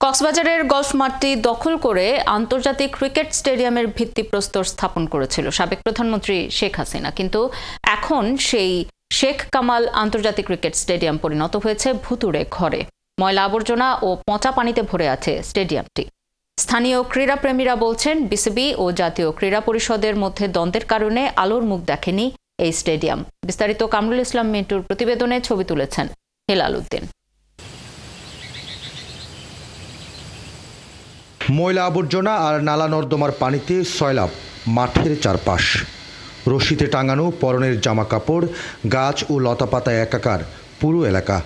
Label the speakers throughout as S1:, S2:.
S1: কক্সবাজারের গলফ মাঠটি দখল করে আন্তর্জাতিক ক্রিকেট স্টেডিয়ামের ভিত্তিপ্রস্তর স্থাপন করেছিল সাবেক প্রধানমন্ত্রী শেখ হাসিনা, কিন্তু এখন সেই শেখ কামাল আন্তর্জাতিক ক্রিকেট স্টেডিয়াম পরিণত হয়েছে ভুতুড়ে ঘরে। ময়লা আবর্জনা ও পচা পানিতে ভরে আছে স্টেডিয়ামটি। স্থানীয় ক্রীড়াপ্রেমীরা বলছেন, বিসিবি ও জাতীয় ক্রীড়া পরিষদের মধ্যে দ্বন্দ্বের কারণে আলোর মুখ দেখেনি এই স্টেডিয়াম। বিস্তারিত কামরুল ইসলাম মিন্টুর প্রতিবেদনে ছবি তুলেছেন হেলাল উদ্দিন।
S2: ময়লা আবর্জনা আর নালা নর্দমার পানিতে সয়লাব মাঠের চারপাশ। রশিতে টাঙানো পরনের জামা কাপড়, গাছ ও লতাপাতায় একাকার পুরো এলাকা।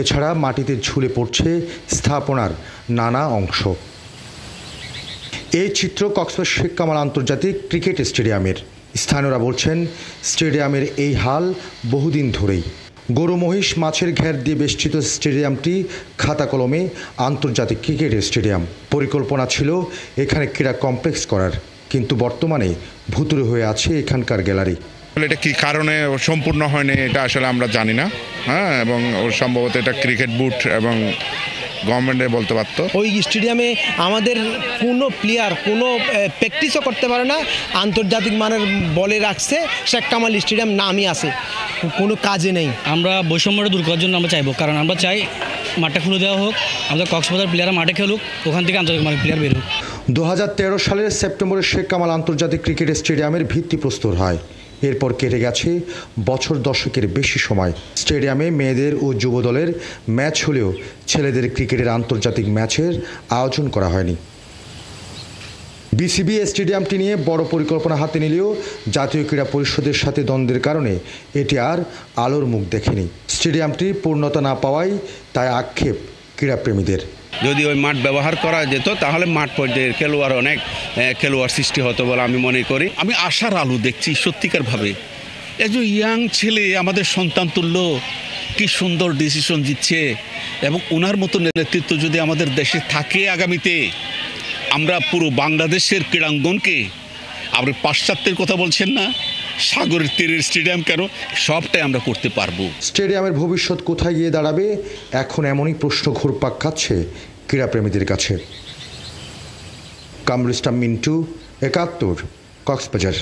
S2: এছাড়া মাটিতে ঝুলে পড়ছে স্থাপনার নানা অংশ। এই চিত্র কক্সবাজার শেখ কামাল আন্তর্জাতিক ক্রিকেট স্টেডিয়ামের। স্থানীয়রা বলছেন, স্টেডিয়ামের এই হাল বহুদিন ধরেই। গরু মহিষ মাছের ঘের দিয়ে বেষ্টিত স্টেডিয়ামটি খাতা কলমে আন্তর্জাতিক ক্রিকেট স্টেডিয়াম। পরিকল্পনা ছিল এখানে ক্রীড়া কমপ্লেক্স করার, কিন্তু বর্তমানে ভুতুড়ে হয়ে আছে এখানকার গ্যালারি।
S3: এটা কি কারণে সম্পূর্ণ হয়নি এটা আসলে আমরা জানি না, এবং সম্ভবত এটা ক্রিকেট বুট এবং গভর্নমেন্টে বলতে পারত।
S4: ওই স্টেডিয়ামে আমাদের কোনো প্লেয়ার কোনো প্র্যাকটিসও করতে পারে না। আন্তর্জাতিক মানের বলে রাখছে শেখ কামাল স্টেডিয়াম নামই আছে, কোনো কাজে নেই।
S5: আমরা বৈষম্যটা দূর করার জন্য আমরা চাইবো, কারণ আমরা চাই মাঠটা খুলে দেওয়া হোক, আমাদের কক্সবাজার প্লেয়াররা মাঠে খেলুক, ওখান থেকে আন্তর্জাতিক মানের প্লেয়ার বেরোক।
S2: 2013 সালের সেপ্টেম্বরে শেখ কামাল আন্তর্জাতিক ক্রিকেট স্টেডিয়ামের ভিত্তিপ্রস্তর হয়। এরপর কেটে গেছে বছর দশকের বেশি সময়। স্টেডিয়ামে মেয়েদের ও যুব দলের ম্যাচ হলেও ছেলেদের ক্রিকেটের আন্তর্জাতিক ম্যাচের আয়োজন করা হয়নি। বিসিবি স্টেডিয়ামটি নিয়ে বড় পরিকল্পনা হাতে নিলেও জাতীয় ক্রীড়া পরিষদের সাথে দ্বন্দ্বের কারণে এটি আর আলোর মুখ দেখেনি। স্টেডিয়ামটি পূর্ণতা না পাওয়ায় তাই আক্ষেপ ক্রীড়াপ্রেমীদের।
S6: যদি ওই মাঠ ব্যবহার করা যেত তাহলে মাঠ পর্যায়ের খেলোয়াড় অনেক খেলোয়াড় সৃষ্টি হতো বলে আমি মনে করি।
S7: আমি আশার আলো দেখছি সত্যিকারভাবে। একজন ইয়াং ছেলে আমাদের সন্তান তুল্য, কি সুন্দর ডিসিশন দিচ্ছে, এবং ওনার মতো নেতৃত্ব যদি আমাদের দেশে থাকে আগামীতে, আমরা পুরো বাংলাদেশের ক্রীড়াঙ্গনকে, আপনি পাশ্চাত্যের কথা বলছেন না, সাগরের তীরের স্টেডিয়াম কেন, সবটাই আমরা করতে পারবো।
S2: স্টেডিয়ামের ভবিষ্যৎ কোথায় গিয়ে দাঁড়াবে, এখন এমনই প্রশ্ন ঘুরপাক খাচ্ছে ক্রীড়াপ্রেমীদের কাছে। কামরুল ইসলাম মিন্টু, ৭১, কক্সবাজার।